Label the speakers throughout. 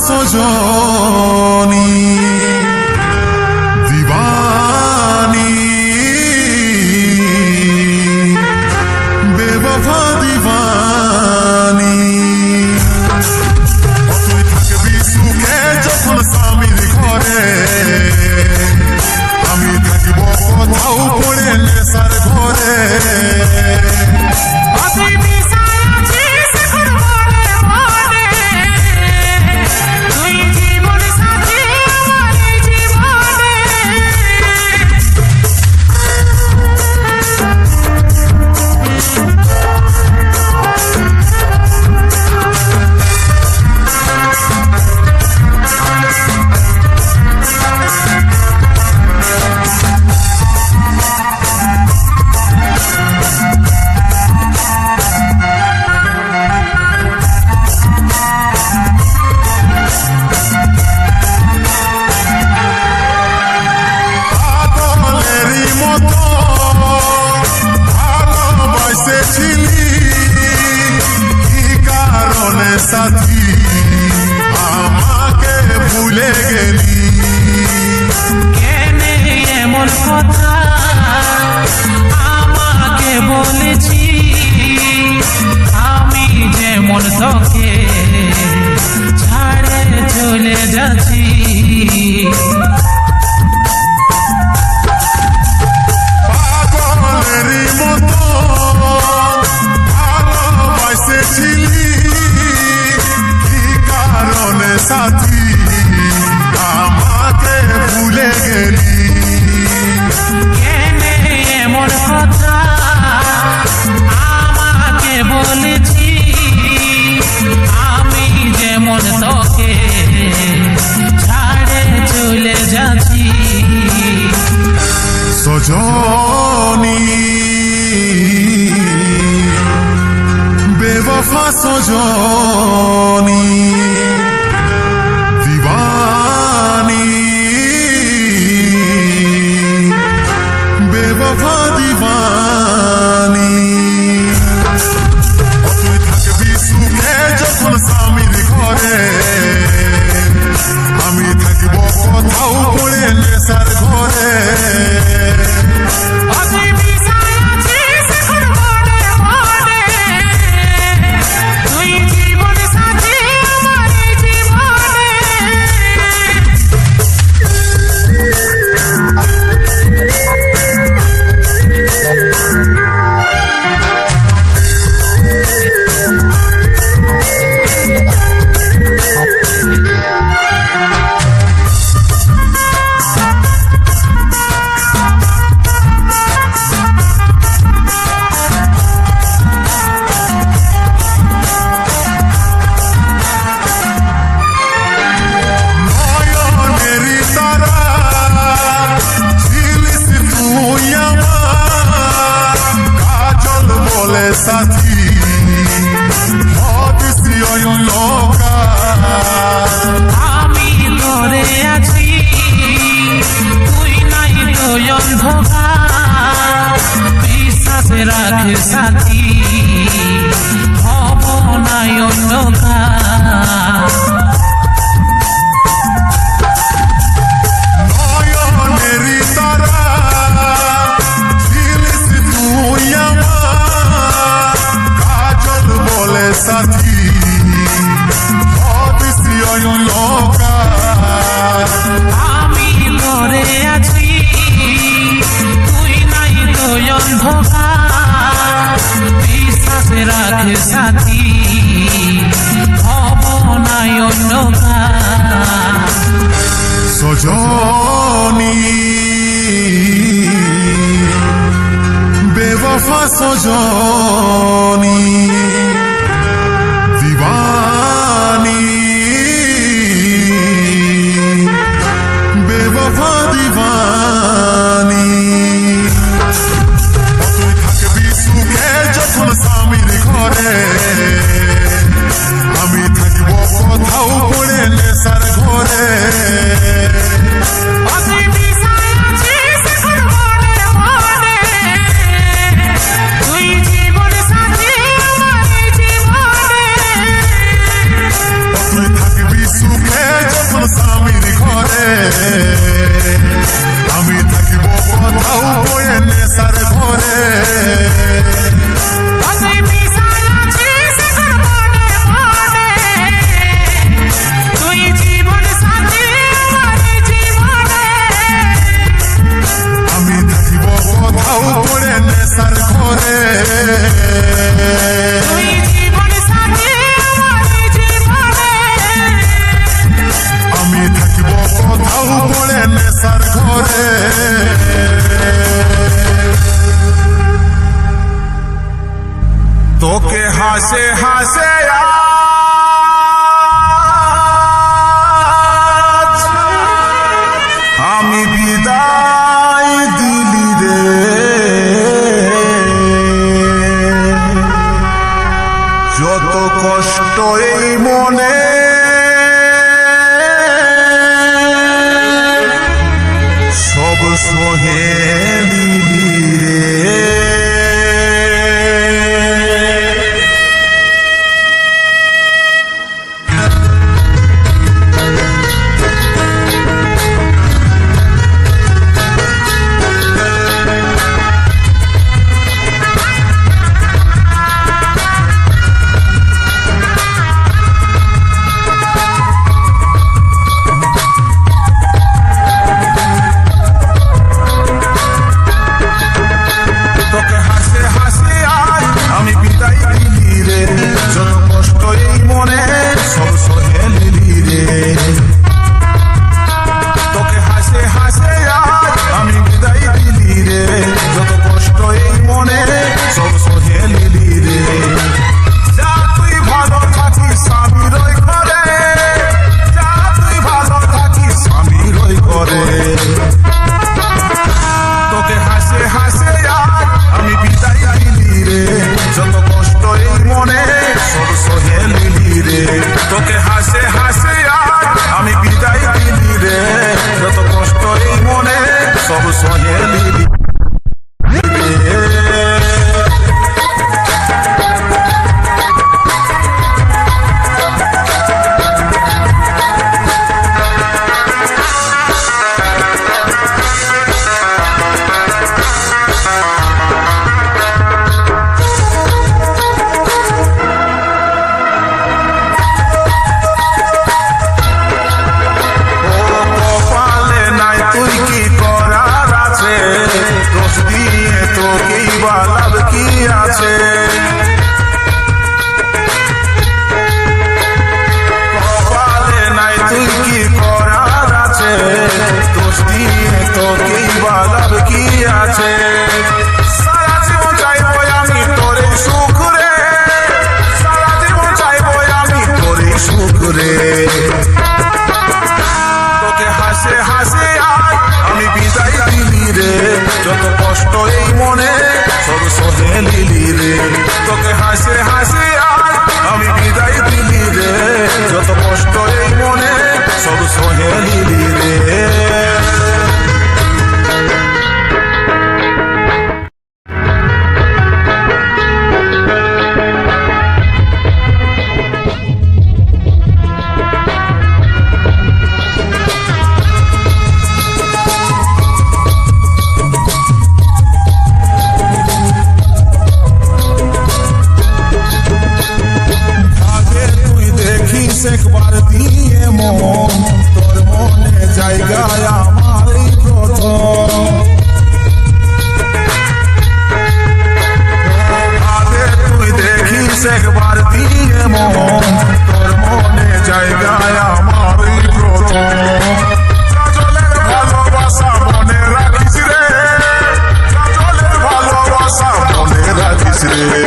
Speaker 1: সজনী দিবানী বেবফা দিবানী তুই থাকবি সুখে যখন স্বামীর ঘরে আমি থাকিব কোথাও পড়ে নেশার ঘরে সাথী আমাকে ভুলে গেলি
Speaker 2: কেন এমন কথা আমাকে বলেছি আমি যেমন তোকে ছাড়ে চলে যাচ্ছি
Speaker 1: পাগলেরই মতো ভালোবাসেছিলি সাথী আমাকে ভুলে গেলি
Speaker 2: কেন এমন কথা আমাকে বলেছি আমি যেমন তোকে ছাড়ে চলে যাচ্ছি
Speaker 1: সজনী বেবফা সজনী বেবফা দিবানী তুই থাকবি সুখে যখন স্বামীর ঘরে আমি থাকিব কোথাও পড়ে নেশার ঘরে সাথী
Speaker 2: আমি ধরে আছি তুই নাই তো অন্ধকার বিশ্বাস রাখে সাথী হব নাই অন্ধকার
Speaker 1: নয়নেরই তারা ঝিলিস তুই বলে সাথী
Speaker 2: আমি ধরে আছি তুই নাই তো অন্ধকার বিশ্বাস রাখে সাথী হব নাই অন্ধকার
Speaker 1: সজনী বেবফা সজনী দিবানী বেবফা দিবানী তুই থাকবি সুখে যখন স্বামীর ঘরে আমি থাকিব কোথাও পড়ে নেশার ঘরে
Speaker 2: তুই জীবন সাথী আমার
Speaker 1: হাসে হাসে আজ আমি বিদায় দিলি রে, যত কষ্ট এই মনে সব সহে দিলি রে। তোকে হাসে হাসে আমি বিদায় দিলি রে, যত কষ্ট এই মনে সব সহে নিলি রে। কপালে নাই তুই কি করার আছে, দোষ দিয়ে তোকেই বা লাভ কি আছে। সারা জীবন চাইবো আমি তোরে সুখ রে, সারা জীবন চাইবো আমি তোরে সুখ রে। তোকে হাসে হাসে আমি বিদায় দিলি রে, যত কষ্ট এই মনে সব সহে নিলি রে। তোকে হাসে হাসে আমি বিদায় দিলি রে, যত কষ্ট এই মনে সব সহে নিলি রে। একবার দিয়ে মন তোর মনে জায়গায় আমারই প্রথম, আগে তুই দেখিস একবার দিয়ে মন তোর মনে জায়গায় আমারই প্রথম। কাজলের ভালোবাসা মনে রাখিস রে, কাজলের ভালোবাসা মনে রাখিস রে।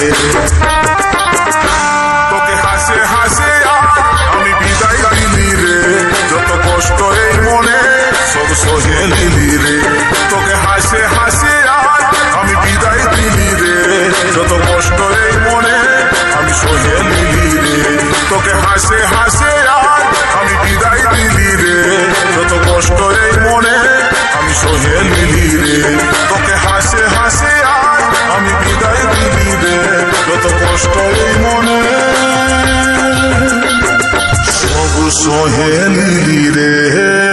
Speaker 1: তোকে হাসে হাসে আমি বিদায় দিলি রে, যত কষ্ট এই মনে সব সহে নিলি রে। তোকে হাসে হাসে আমি বিদায় দিলি রে, যত কষ্ট এই মনে আমি সহে নিলি রে। তোকে হাসে হাসে আমি বিদায় দিলি রে, যত কষ্ট এই মনে আমি সহে নিলি রে। তোকে হাসে হাসে আমি বিদায় দিলি রে, যত কষ্ট এই মনে সব সহে নিলি রে।